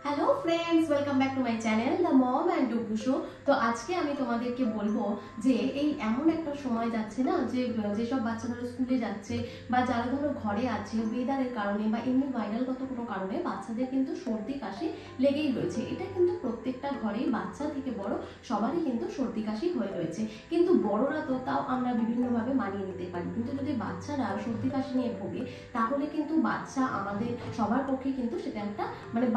Hello friends, welcome back to my channel the mom and Dugu show. তো আজকে আমি তোমাদেরকে বলবো যে এই এমন একটা সময় যাচ্ছে না, যেসব বাচ্চারা স্কুলে যাচ্ছে বা যারা ধরো ঘরে আছে ওয়েদারের কারণে বা এমনি ভাইরালগত কোনো কারণে বাচ্চাদের কিন্তু সর্দি কাশি লেগেই রয়েছে। এটা কিন্তু প্রত্যেকটা ঘরেই বাচ্চা থেকে বড় সবারই কিন্তু সর্দি কাশি হয়ে রয়েছে। কিন্তু বড়রা তো তাও আমরা বিভিন্নভাবে মানিয়ে নিতে পারি, কিন্তু যদি বাচ্চারা সর্দি কাশি নিয়ে ভোগে তাহলে কিন্তু বাচ্চা আমাদের সবার পক্ষে কিন্তু সেটা একটা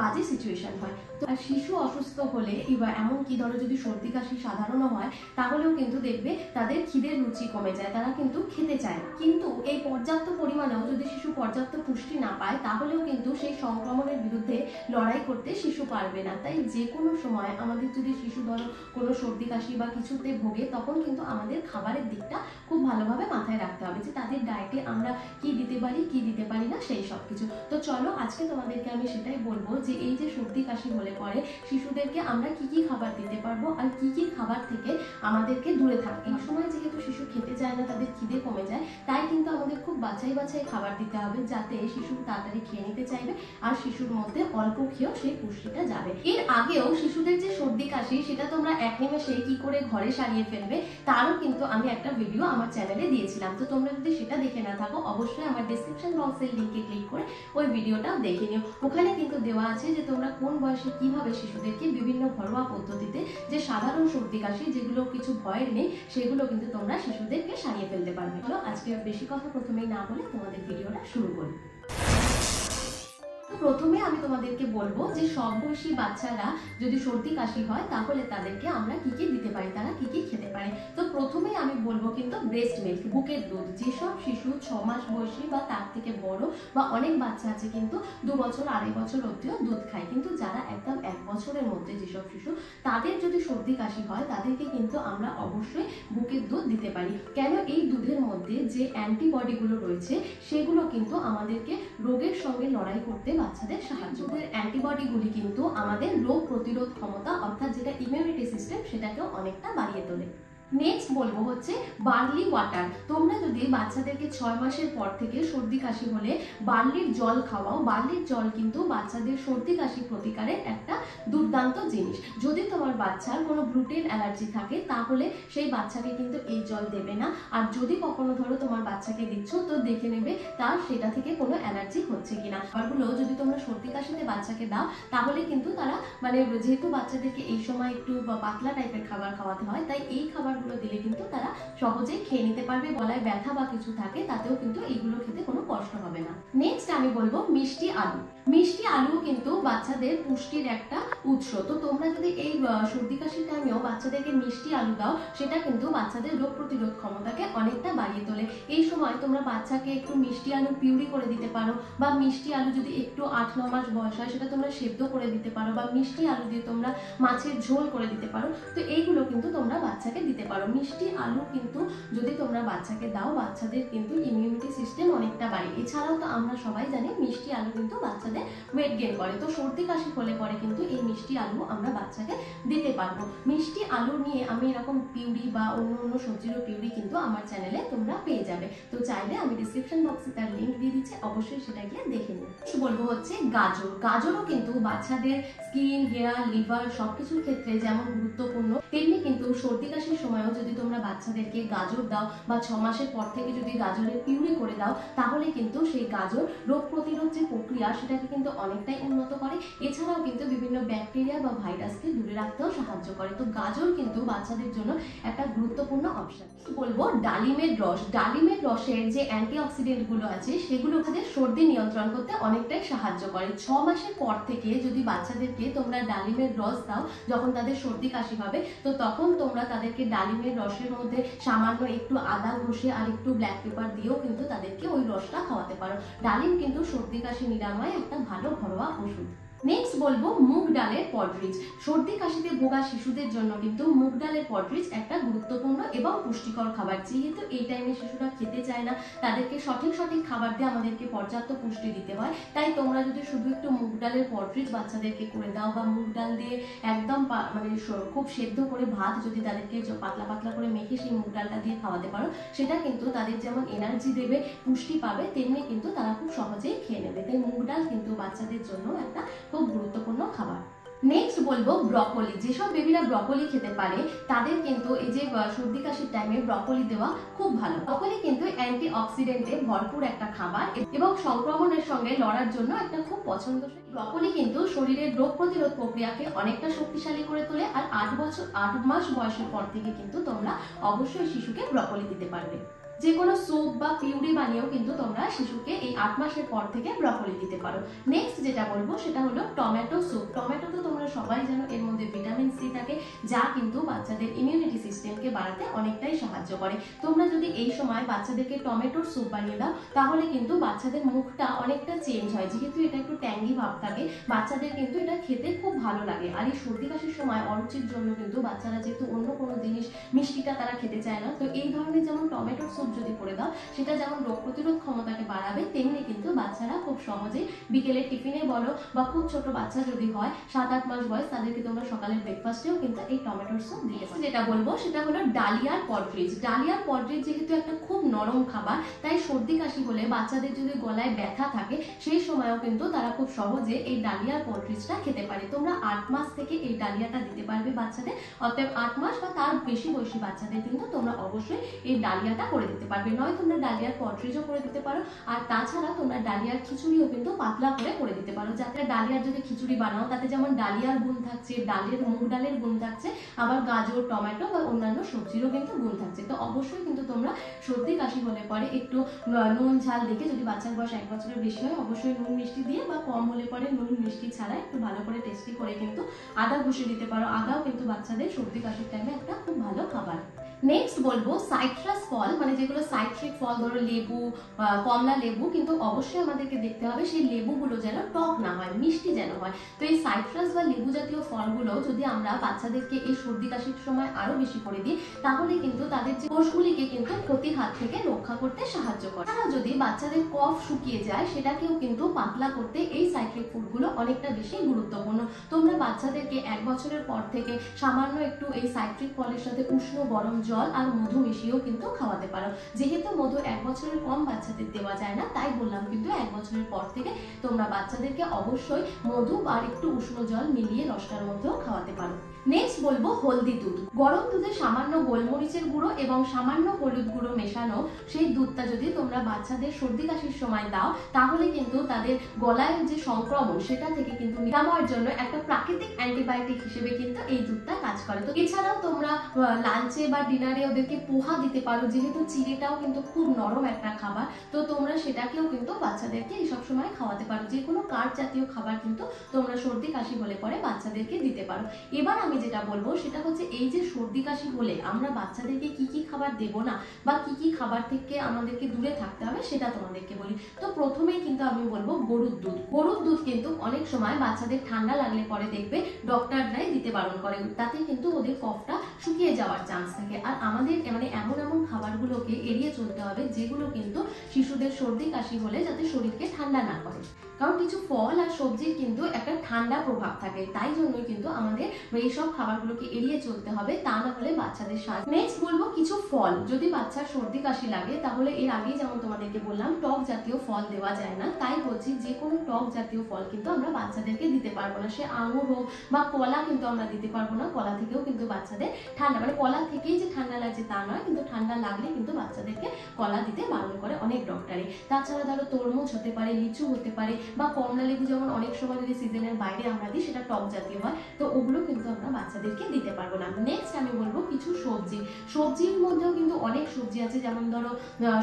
বাজে সিচুয়েশন হয়। তো শিশু অসুস্থ হলে এবার এমনকি ধরো যদি সর্দি কাশি সাধারণ হয় তাহলেও কিন্তু দেখবে তাদের খিদের রুচি কমে যায়, তারা কিন্তু খেতে চায়। কিন্তু এই পর্যাপ্ত পরিমাণেও যদি শিশু পর্যাপ্ত পুষ্টি না পায় তাহলেও কিন্তু সেই সংক্রমণের বিরুদ্ধে লড়াই করতে শিশু পারবে না। তাই যে কোনো সময় আমাদের যদি শিশু ধরো কোনো সর্দি কাশি বা কিছুতে ভোগে তখন কিন্তু আমাদের খাবারের দিকটা খুব ভালোভাবে মাথায় রাখতে হবে যে তাদের ডায়েটে আমরা কি দিতে পারি কি দিতে পারি না সেই সব কিছু। তো চলো আজকে তোমাদেরকে আমি সেটাই বলবো যে এই যে সর্দি কাশি হলে পরে শিশুদেরকে আমরা কি কি খাবার দিতে পারবো আর কি কি খাবার থেকে আমাদেরকে দূরে থাকতে। এই সময় যেহেতু শিশু খেতে চায় না, তাদের খিদে কমে যায়, তাই কিন্তু আমাদের খুব বাছাই বাছাই খাবার দিতে হবে যাতে শিশু তাড়াতাড়ি খেয়ে নিতে চাইবে আর শিশুর মধ্যে অল্প খেয়েও সেই পুষ্টিটা যাবে। এর আগেও শিশুদের যে সর্দি কাশি সেটা তোমরা এক নিমেষে কি করে ঘরে সারিয়ে ফেলবে তারও কিন্তু আমি একটা ভিডিও আমার চ্যানেলে দিয়েছিলাম। তো তোমরা যদি সেটা দেখে না থাকো অবশ্যই আমার ডেসক্রিপশন বক্সের লিংকে ক্লিক করে ওই ভিডিওটাও দেখে নিও। ওখানে কিন্তু দেওয়া আছে যে তোমরা কোন বয়সে কিভাবে শিশুদেরকে বিভিন্ন ঘরোয়া পদ্ধতিতে যে সাধারণ সর্দি কাশি যেগুলো কিছু ভয়ের নেই সেগুলো কিন্তু তোমরা শিশুদেরকে সারিয়ে ফেলতে পারবে। চলো আজকে বেশি কথা প্রথমেই না বলে তোমাদের ভিডিওটা শুরু করি। প্রথমে আমি তোমাদেরকে বলবো যে সব বয়সী বাচ্চারা যদি সর্দি কাশি হয় তাহলে তাদেরকে আমরা কি কি দিতে পারি, তারা কি কি খেতে পারে। তো প্রথমেই আমি বলবো কিন্তু ব্রেস্ট মিল্ক, বুকের দুধ। যেসব শিশু 6 মাস বয়সী বা তার থেকে বড় বা অনেক বাচ্চা আছে কিন্তু 2 বছর 2.5 বছর অবধিও দুধ খায়, কিন্তু যারা একদম 1 বছরের মধ্যে যেসব শিশু তাদের যদি সর্দি কাশি হয় তাদেরকে কিন্তু আমরা অবশ্যই বুকের দুধ দিতে পারি। কেন? এই দুধের মধ্যে যে অ্যান্টিবডিগুলো রয়েছে সেগুলো কিন্তু আমাদেরকে রোগের সঙ্গে লড়াই করতে বাচ্চাদের সাহায্য করে। অ্যান্টিবডিগুলি কিন্তু আমাদের রোগ প্রতিরোধ ক্ষমতা অর্থাৎ যেটা ইমিউনিটি সিস্টেম সেটাকেও অনেকটা বাড়িয়ে তোলে। নেক্সট বলবো হচ্ছে বার্লি ওয়াটার। তোমরা যদি বাচ্চাদেরকে 6 মাসের পর থেকে সর্দি কাশি হলে বার্লির জল খাওয়াও, বার্লির জল কিন্তু বাচ্চাদের সর্দি কাশি প্রতিকারের একটা দুর্দান্ত জিনিস। যদি তোমার বাচ্চার কোনো গ্লুটেন অ্যালার্জি থাকে তাহলে সেই বাচ্চাকে কিন্তু এই জল দেবে না। আর যদি কখনো ধরো তোমার বাচ্চাকে দিচ্ছ তো দেখে নেবে তার সেটা থেকে কোনো অ্যালার্জি হচ্ছে কিনা। খাবারগুলো যদি তোমরা সর্দি কাশিতে বাচ্চাকে দাও তাহলে কিন্তু তারা যেহেতু বাচ্চাদেরকে এই সময় একটু পাতলা টাইপের খাবার খাওয়াতে হয়, তাই এই খাবার দিলে কিন্তু তারা সহজেই খেয়ে নিতে পারবে। গলায় ব্যথা বা কিছু থাকে তাতেও কিন্তু এইগুলো খেতে কোনো কষ্ট হবে না। নেক্সট আমি বলবো মিষ্টি আলু। মিষ্টি আলু কিন্তু বাচ্চাদের পুষ্টির একটা উৎস। তো তোমরা যদি এই সর্দি কাশির টাইমেও বাচ্চাদেরকে মিষ্টি আলু দাও সেটা কিন্তু বাচ্চাদের রোগ প্রতিরোধ ক্ষমতাকে অনেকটা বাড়িয়ে তোলে। এই সময় তোমরা বাচ্চাকে একটু মিষ্টি আলু পিউরি করে দিতে পারো, বা মিষ্টি আলু যদি একটু 8-9 মাস বয়স হয় সেটা তোমরা সেদ্ধ করে দিতে পারো, বা মিষ্টি আলু দিয়ে তোমরা মাছের ঝোল করে দিতে পারো। তো এইগুলো কিন্তু তোমরা বাচ্চাকে দিতে পারো। মিষ্টি আলু কিন্তু যদি তোমরা বাচ্চাকে দাও বাচ্চাদের কিন্তু ইমিউনিটি সিস্টেম অনেকটা বাড়ে। এছাড়াও তো আমরা সবাই জানি মিষ্টি আলু কিন্তু বাচ্চাদের ওয়েট গেইন করে। তো সর্দি কাশি হলে পরে কিন্তু এই মিষ্টি আলু আমরা বাচ্চাকে দিতে পারবো। মিষ্টি আলু নিয়ে আমি এরকম পিউরি বা অন্য সবজিরও পিউরি কিন্তু আমার চ্যানেলে তোমরা পেয়ে যাবে। তো চাইলে আমি ডিসক্রিপশন বক্সে তার লিঙ্ক দিয়ে দিচ্ছি, অবশ্যই সেটা গিয়ে দেখে নিও। বলবো হচ্ছে গাজর। গাজরও কিন্তু বাচ্চাদের স্কিন, হেয়ার, লিভার সবকিছুর ক্ষেত্রে যেমন গুরুত্বপূর্ণ তেমনি কিন্তু সর্দি কাশির সময়ও যদি তোমরা বাচ্চাদেরকে গাজর দাও বা 6 মাসের পর থেকে যদি গাজরের পিউরি করে দাও তাহলে কিন্তু সেই গাজর রোগ প্রতিরোধ যে প্রক্রিয়া সেটাকে কিন্তু অনেকটাই উন্নত করে। এছাড়াও কিন্তু বিভিন্ন ব্যাকটেরিয়া বা ভাইরাসকে দূরে রাখতেও সাহায্য করে। তো গাজর কিন্তু বাচ্চাদের জন্য একটা গুরুত্বপূর্ণ অপশন। বলবো ডালিমের রস। ডালিমের রসের যে অ্যান্টিঅক্সিডেন্ট গুলো আছে সেগুলো তাদের সর্দি নিয়ন্ত্রণ করতে অনেকটাই সাহায্য করে। 6 মাসের পর থেকে যদি বাচ্চাদেরকে তোমরা ডালিমের রস দাও যখন তাদের সর্দি কাশি হবে, তো তখন তোমরা তাদেরকে ডালিমের রসের মধ্যে সামান্য একটু আদা ঘষে আর একটু ব্ল্যাক পেপার দিয়েও কিন্তু তাদেরকে ওই রসটা খাওয়াতে পারো। ডালিম কিন্তু সর্দি কাশি নিরাময় একটা ভালো ঘরোয়া ওষুধ। নেক্সট বলবো মুগ ডালের পটরিচ। সর্দি কাশিতে ভোগা শিশুদের জন্য কিন্তু মুগ ডালের পটরিচ একটা গুরুত্বপূর্ণ এবং পুষ্টিকর খাবার। যেহেতু এই টাইমে শিশুরা খেতে চায় না, তাদেরকে সঠিক খাবার দিয়ে আমাদেরকে পর্যাপ্ত পুষ্টি দিতে হয়। তাই তোমরা যদি শুধু একটু মুগ ডালের পটরিচ বাচ্চাদেরকে করে দাও বা মুগ ডাল দিয়ে একদম খুব সেদ্ধ করে ভাত যদি তাদেরকে পাতলা পাতলা করে মেখে সেই মুগ ডালটা দিয়ে খাওয়াতে পারো, সেটা কিন্তু তাদের যেমন এনার্জি দেবে, পুষ্টি পাবে, তেমনি কিন্তু তারা খুব সহজেই খেয়ে নেবে। তাই মুগ ডাল কিন্তু বাচ্চাদের জন্য একটা খুব গুরুত্বপূর্ণ খাবার। নেক্সট বলবো ব্রকলি। যেসব বেবিরা ব্রকলি খেতে পারে তাদের কিন্তু এই যে সর্দি কাশির টাইমে ব্রকলি দেওয়া খুব ভালো। ব্রকলি কিন্তু অ্যান্টি অক্সিডেন্টে ভরপুর একটা খাবার এবং সংক্রমণের সঙ্গে লড়ার জন্য একটা খুব পছন্দসই। ব্রকলি কিন্তু শরীরের রোগ প্রতিরোধ প্রক্রিয়াকে অনেকটা শক্তিশালী করে তোলে। আর 8 মাস বয়সের পর থেকে কিন্তু তোমরা অবশ্যই শিশুকে ব্রকলি দিতে পারবে। যে কোনো স্যুপ বা পিউরি বানিয়েও কিন্তু তোমরা শিশুকে এই 8 মাসের পর থেকে ব্রকলি দিতে পারো। নেক্সট যেটা বলবো সেটা হলো টমেটো স্যুপ। টমেটো তো তোমরা সবাই জানো এর মধ্যে ভিটামিন সি থাকে, যা কিন্তু বাচ্চাদের ইমিউনিটি সিস্টেমকে বাড়াতে অনেকটাই সাহায্য করে। তোমরা যদি এই সময় বাচ্চাদেরকে টমেটোর স্যুপ বানিয়ে দাও তাহলে কিন্তু বাচ্চাদের মুখটা অনেকটা চেঞ্জ হয়। যেহেতু এটা একটু ট্যাঙ্গি ভাব থাকে, বাচ্চাদের কিন্তু এটা খেতে খুব ভালো লাগে। আর এই সর্দি কাশির সময় অরুচির জন্য কিন্তু বাচ্চারা যেহেতু অন্য কোনো জিনিস মিষ্টিটা তারা খেতে চায় না, তো এই ধরনের যেমন টমেটোর স্যুপ যদি করে দাও সেটা যেমন রোগ প্রতিরোধ ক্ষমতাকে বাড়াবে, তেমনি কিন্তু বাচ্চারা খুব সহজে বিকেলের টিফিনে বলো বা খুব ছোট বাচ্চা যদি হয় 7-8 মাস বয়স, তাদেরকে তোমরা সকালের ব্রেকফাস্টেও কিন্তু এই টমেটোর স্যুপ দিয়ে পারো। যেটা বলবো সেটা হলো ডালিয়ার পটরিজ। ডালিয়ার পটরিজ যেহেতু একটা খুব নরম খাবার, তাই সর্দি কাশি হলে বাচ্চাদের যদি গলায় ব্যথা থাকে সেই সময়ও কিন্তু তারা খুব সহজে এই ডালিয়ার পটরিজটা খেতে পারে। তোমরা 8 মাস থেকে এই ডালিয়াটা দিতে পারবে বাচ্চাদের। অতএব 8 মাস বা তার বেশি বয়সী বাচ্চাদের কিন্তু তোমরা অবশ্যই এই ডালিয়াটা করে দিতে পারবে। নয় তোমরা ডালিয়ার পটরিজও করে দিতে পারো, আর তাছাড়া তোমরা ডালিয়ার খিচুড়িও কিন্তু পাতলা করে দিতে পারো। যাতে ডালিয়ার যদি খিচুড়ি বানাও তাতে যেমন ডালিয়ার গুণ থাকছে, ডালের মুগ ডালের গুণ থাকছে, আবার গাজর, টমেটো বা অন্যান্য সবজিরও কিন্তু গুণ থাকছে। তো অবশ্যই কিন্তু তোমরা সর্দি কাশি হলে পরে একটু নুন ঝাল দেখে, যদি বাচ্চার বয়স 1 বছরের বেশি হয় অবশ্যই নুন মিষ্টি দিয়ে, বা কম হলে পরে নুন মিষ্টি ছাড়া একটু ভালো করে টেস্টি করে কিন্তু আদা ঘষে দিতে পারো। আদাও কিন্তু বাচ্চাদের সর্দি কাশির টাইমে একটা খুব ভালো খাবার। নেক্সট বলবো সাইট্রাস ফল, মানে যেগুলো সাইট্রিক ফল, ধরো লেবু, কমলা লেবু, কিন্তু অবশ্যই আমাদেরকে দেখতে হবে সেই লেবুগুলো যেন টক না হয়, মিষ্টি যেন হয়। তো এই সাইট্রাস বা লেবু জাতীয় ফলগুলো যদি আমরা বাচ্চাদেরকে এই সর্দি কাশির সময় আরো বেশি করে দিই তাহলে কিন্তু তাদের যে কোষগুলিকে কিন্তু ক্ষতির হাত থেকে রক্ষা করতে সাহায্য করে। তারা যদি বাচ্চাদের কফ শুকিয়ে যায় সেটাকেও কিন্তু পাতলা করতে এই সাইট্রিক ফুডগুলো অনেকটা বেশি গুরুত্বপূর্ণ। তোমরা বাচ্চাদেরকে 1 বছরের পর থেকে সামান্য একটু এই সাইট্রিক ফলের সাথে উষ্ণ গরম জল আর মধু মিশিয়েও কিন্তু খাওয়াতে পারো। যেহেতু মধু 1 বছরের কম বাচ্চাদের দেওয়া যায় না, তাই বললাম কিন্তু 1 বছরের পর থেকে তোমরা বাচ্চাদেরকে অবশ্যই মধু আর একটু উষ্ণ জল মিলিয়ে রসটার মধ্যেও খাওয়াতে পারো। নেক্সট বলবো হলদি দুধ। গরম দুধে সামান্য গোলমরিচের গুঁড়ো এবং সামান্য হলুদ গুঁড়ো মেশানো সেই দুধটা যদি তোমরা বাচ্চাদের সর্দি কাশির সময় দাও তাহলে কিন্তু তাদের গলায় যে সংক্রমণ সেটা থেকে কিন্তু নিরাময়ের জন্য একটা প্রাকৃতিক অ্যান্টিবায়োটিক হিসেবে কিন্তু এই দুধটা কাজ করে। তো এছাড়াও তোমরা লাঞ্চে বা ডিনারে ওদেরকে পোহা দিতে পারো, যেহেতু চিড়েটাও কিন্তু খুব নরম একটা খাবার, তো তোমরা সেটাকেও কিন্তু বাচ্চাদেরকে এইসব সময় খাওয়াতে পারো। যে কোনো কাঠ জাতীয় খাবার কিন্তু তোমরা সর্দি কাশি হলে পরে বাচ্চাদেরকে দিতে পারো। এবার আমি যেটা বলবো সেটা হচ্ছে এই যে সর্দি কাশি হলে আমরা বাচ্চাদেরকে কি কি খাবার দেব না বা কি কি খাবার থেকে আমাদেরকে দূরে থাকতে হবে সেটা তোমাদেরকে বলি। তো প্রথমেই কিন্তু আমি বলবো গরুর দুধ। গরুর দুধ কিন্তু অনেক সময় বাচ্চাদের ঠান্ডা লাগলে পরে দেখবে ডক্টররাই দিতে বারণ করে, তাতে কিন্তু ওদের কফটা শুকিয়ে যাওয়ার চান্স থাকে। আর আমাদের মানে এমন এমন খাবারগুলোকে এড়িয়ে চলতে হবে যেগুলো কিন্তু শিশুদের সর্দি কাশি হলে যাতে শরীরকে ঠান্ডা না করে, কারণ কিছু ফল আর সবজির কিন্তু একটা ঠান্ডা প্রভাব থাকে, তাই জন্যই কিন্তু আমাদের এইসব খাবারগুলোকে এড়িয়ে চলতে হবে, তা না হলে বাচ্চাদের স্বাদ। নেক্সট বলবো কিছু ফল। যদি বাচ্চার সর্দি কাশি লাগে তাহলে এর আগেই যেমন তোমাদেরকে বললাম টক জাতীয় ফল দেওয়া যায় না, তাই বলছি যে কোনো টক জাতীয় ফল কিন্তু আমরা বাচ্চাদেরকে দিতে পারবো না। সে আঙুর হোক বা কলা কিন্তু আমরা দিতে পারবো না, কলা থেকেও কিন্তু বাচ্চাদের ঠান্ডা, মানে কলা থেকেই যে ঠান্ডা লাগছে তা নয়, কিন্তু ঠান্ডা লাগলে কিন্তু বাচ্চাদেরকে কলা দিতে বারণ করে অনেক ডক্টরে। তাছাড়া ধরো তরমুজ হতে পারে, লিচু হতে পারে, বা কমলা লেবু যেমন অনেক সময় যদি সিজনের বাইরে আমরা দিই সেটা টক জাতীয় হয়, তো ওগুলো কিন্তু আমরা বাচ্চাদেরকে দিতে পারবো না। নেক্সট আমি বলবো কিছু সবজি। সবজির মধ্যেও কিন্তু অনেক সবজি আছে, যেমন ধরো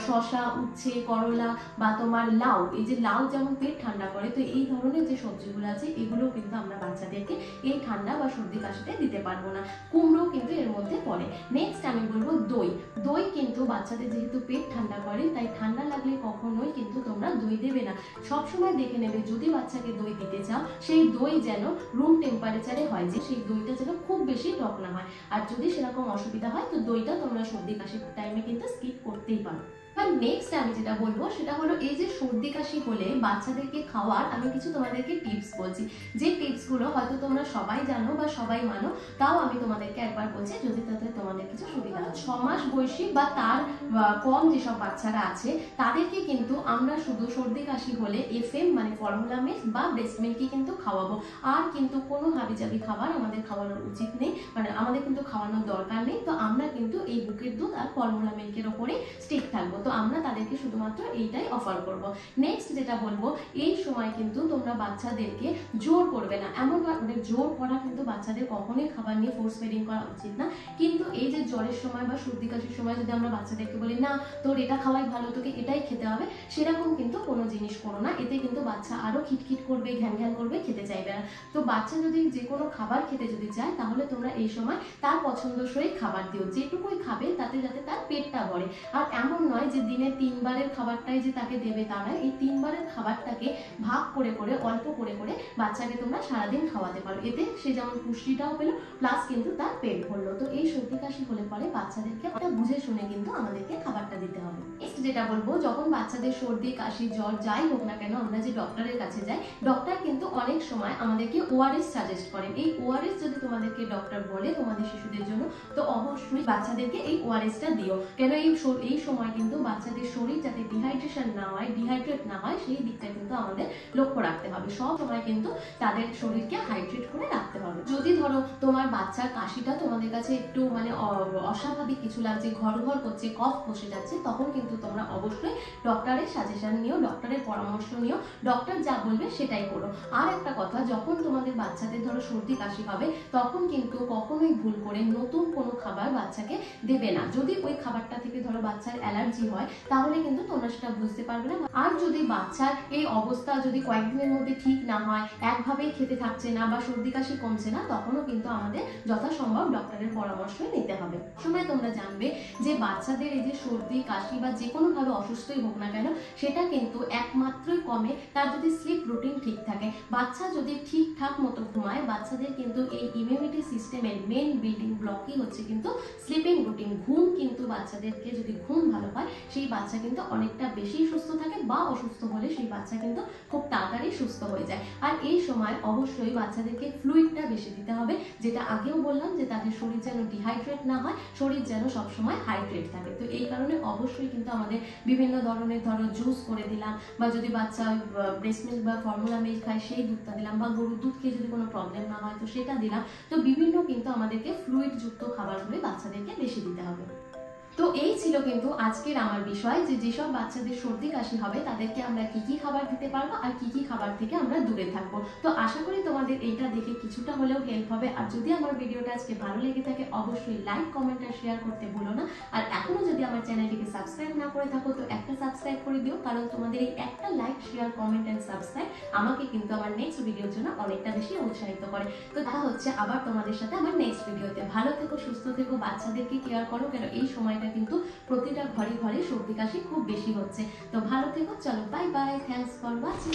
শসা, উচ্ছে, করলা বা তোমার লাউ। এই যে লাউ যেমন পেট ঠান্ডা করে, তো এই ধরনের যে সবজিগুলো আছে এগুলো কিন্তু আমরা বাচ্চাদেরকে এই ঠান্ডা বা সর্দি কাশিতে দিতে পারবো না। কুমড়ো কিন্তু এর মধ্যে পড়ে। নেক্সট আমি বলবো দই। দই কিন্তু বাচ্চাদের যেহেতু পেট ঠান্ডা করে, তাই ঠান্ডা লাগলে কখনোই কিন্তু তোমরা দই দেবে না। সবসময় দেখে নেবে যদি বাচ্চাকে দই দিতে চাও সেই দই যেন রুম টেম্পারেচারে হয়, যে সেই দইটা যেন খুব বেশি টক না হয়। আর যদি সেরকম অসুবিধা হয় তো দইটা তোমরা সর্দি কাশির টাইমে কিন্তু স্কিপ করতেই পারো। নেক্সট আমি যেটা বলবো সেটা হলো এই যে সর্দি কাশি হলে বাচ্চাদেরকে খাওয়ার আমি কিছু তোমাদেরকে টিপস বলছি, যে টিপসগুলো হয়তো তোমরা সবাই জানো বা সবাই মানো, তাও আমি তোমাদেরকে একবার বলছি যদি তাতে তোমাদের কিছু সুবিধা হয়। 6 মাস বয়সী বা তার কম যেসব বাচ্চারা আছে তাদেরকে কিন্তু আমরা শুধু সর্দি কাশি হলে FM মানে ফর্মুলা মিল্ক বা ব্রেস্ট মিল্কই কিন্তু খাওয়াবো, আর কিন্তু কোনো হাবিজাবি খাবার আমাদের খাওয়ানোর উচিত নেই, মানে আমাদের কিন্তু খাওয়ানোর দরকার নেই। তো আমরা কিন্তু এই বুকের দুধ আর ফর্মুলা মিল্কের ওপরে স্টিক থাকবো, তো আমরা তাদেরকে শুধুমাত্র এইটাই অফার করব। নেক্সট যেটা বলবো, এই সময় কিন্তু তোমরা বাচ্চাদেরকে জোর করবে না, এমন মানে জোর করা কিন্তু বাচ্চাদের কখনোই খাবার নিয়ে ফোর্স ফিডিং করা উচিত না। কিন্তু এই যে জ্বরের সময় বা সর্দি কাশির সময় যদি আমরা বাচ্চাদেরকে বলি না তোর এটা খাওয়াই ভালো, তোকে এটাই খেতে হবে, সেরকম কিন্তু কোনো জিনিস করো না, এতে কিন্তু বাচ্চা আরো খিটখিট করবে, ঘ্যান ঘ্যান করবে, খেতে চাইবে না। তো বাচ্চা যদি যে কোনো খাবার খেতে যদি চায় তাহলে তোমরা এই সময় তার পছন্দসই খাবার দিও, যেটুকুই খাবে তাতে যাতে তার পেটটা ভরে। আর এমন নয় যে দিনে 3 বারের খাবারটাই যে তাকে দেবে তা নয়, এই 3 বারের খাবারটাকে ভাগ করে করে অল্প করে করে বাচ্চাকে তোমরা সারাদিন খাওয়াতে পারো, এতে সে যেমন পুষ্টিটাও পেলো প্লাস কিন্তু তার পেট ভরলো। তো এই সর্দি কাশি হলে পরে বাচ্চাদেরকে ওটা বুঝে শুনে কিন্তু আমাদেরকে খাবারটা দিতে হবে। নেক্সট যেটা বলবো, যখন বাচ্চাদের সর্দি কাশি জ্বর যাই হোক না কেন আমরা যে ডক্টরের কাছে যাই, ডক্টর কিন্তু অনেক সময় আমাদেরকে ORS সাজেস্ট করেন। এই ORS যদি তোমাদেরকে ডক্টর বলে তোমাদের শিশুদের জন্য, তো অবশ্যই বাচ্চাদেরকে এই ORSটা দিও, কেন এই সময় কিন্তু বাচ্চাদের শরীর যাতে ডিহাইড্রেশন না হয়, ডিহাইড্রেট না হয়, সেই দিকটা কিন্তু আমাদের লক্ষ্য রাখতে হবে। সব সময় কিন্তু তাদের শরীরকে হাইড্রেট করে রাখতে হবে। যদি ধরো তোমার বাচ্চার কাশিটা তোমাদের কাছে একটু মানে অস্বাভাবিক কিছু লাগছে, ঘর ঘর করছে, কফ বসে যাচ্ছে, তখন কিন্তু তোমরা অবশ্যই ডক্টরের সাজেশন নিও, ডক্টরের পরামর্শ নিও, ডক্টর যা বলবে সেটাই করো। আর একটা কথা, যখন তোমাদের বাচ্চাদের ধরো সর্দি কাশি হবে তখন কিন্তু কখনোই ভুল করে নতুন কোনো খাবার বাচ্চাকে দেবে না। যদি ওই খাবারটা থেকে ধরো বাচ্চার অ্যালার্জি হয় তাহলে কিন্তু তোমরা সেটা বুঝতে পারবে না। আর যদি বাচ্চার এই অবস্থা যদি কয়েকদিনের মধ্যে ঠিক না হয়, একভাবেই খেতে থাকছে না বা সর্দি কাশি কমছে না, তখনও কিন্তু আমাদের যথাসম্ভব ডক্টরের পরামর্শ নিতে হবে। সময় তোমরা জানবে যে বাচ্চাদের এই যে সর্দি কাশি বা যে কোনো ভাবে অসুস্থই হোক না কেন, সেটা কিন্তু একমাত্রই কমে তার যদি স্লিপ রুটিন ঠিক থাকে। বাচ্চা যদি ঠিকঠাক মতো ঘুমায়, বাচ্চাদের কিন্তু এই ইমিউনিটি সিস্টেমের মেন বিল্ডিং ব্লকই হচ্ছে কিন্তু স্লিপিং রুটিন। ঘুম কিন্তু বাচ্চাদেরকে যদি ঘুম ভালো হয়, সেই বাচ্চা কিন্তু অনেকটা বেশি সুস্থ থাকে, বা অসুস্থ হলে সেই বাচ্চা কিন্তু খুব তাড়াতাড়ি সুস্থ হয়ে যায়। আর এই সময় অবশ্যই বাচ্চাদেরকে ফ্লুইডটা বেশি দিতে হবে, যেটা আগেও বললাম যে তাদের শরীর যেন ডিহাইড্রেট না হয়, শরীর যেন সবসময় হাইড্রেট থাকে। তো এই কারণে অবশ্যই কিন্তু আমাদের বিভিন্ন ধরনের ধরো জুস করে দিলাম, বা যদি বাচ্চা ব্রেস্ট মিল্ক বা ফর্মুলা মিল্ক খায় সেই দুধটা দিলাম, বা গরুর দুধ খেয়ে যদি কোনো প্রবলেম না হয় তো সেটা দিলাম। তো বিভিন্ন কিন্তু আমাদেরকে ফ্লুইড যুক্ত খাবারগুলো বাচ্চাদেরকে বেশি দিতে হবে। তো এই ছিল কিন্তু আজকের আমার বিষয়, যে যেসব বাচ্চাদের সর্দি কাশি হবে তাদেরকে আমরা কি কি খাবার দিতে পারবো আর কি কি খাবার থেকে আমরা দূরে থাকবো। তো আশা করি তোমাদের এইটা দেখে কিছুটা হলেও হেল্প হবে। আর যদি আমার ভিডিওটা আজকে ভালো লেগে থাকে অবশ্যই লাইক, কমেন্ট আর শেয়ার করতে ভুলো না। আর এখনো যদি আমার চ্যানেলটিকে সাবস্ক্রাইব না করে থাকো তো একটা সাবস্ক্রাইব করে দিও, কারণ তোমাদের এই একটা like, share, comment and subscribe আমাকে কিন্তু আমার নেক্সট ভিডিওর জন্য অনেকটা বেশি উৎসাহিত করে। তো দেখা হচ্ছে আবার তোমাদের সাথে আমার নেক্সট ভিডিওতে। ভালো থেকো, সুস্থ থেকো, বাচ্চাদেরকে কেয়ার করো, কেন এই সময়টা কিন্তু প্রতিটা ঘরে ঘরে সর্দি কাশি খুব বেশি হচ্ছে। তো ভালো থেকো, চলো bye bye, thanks for watching.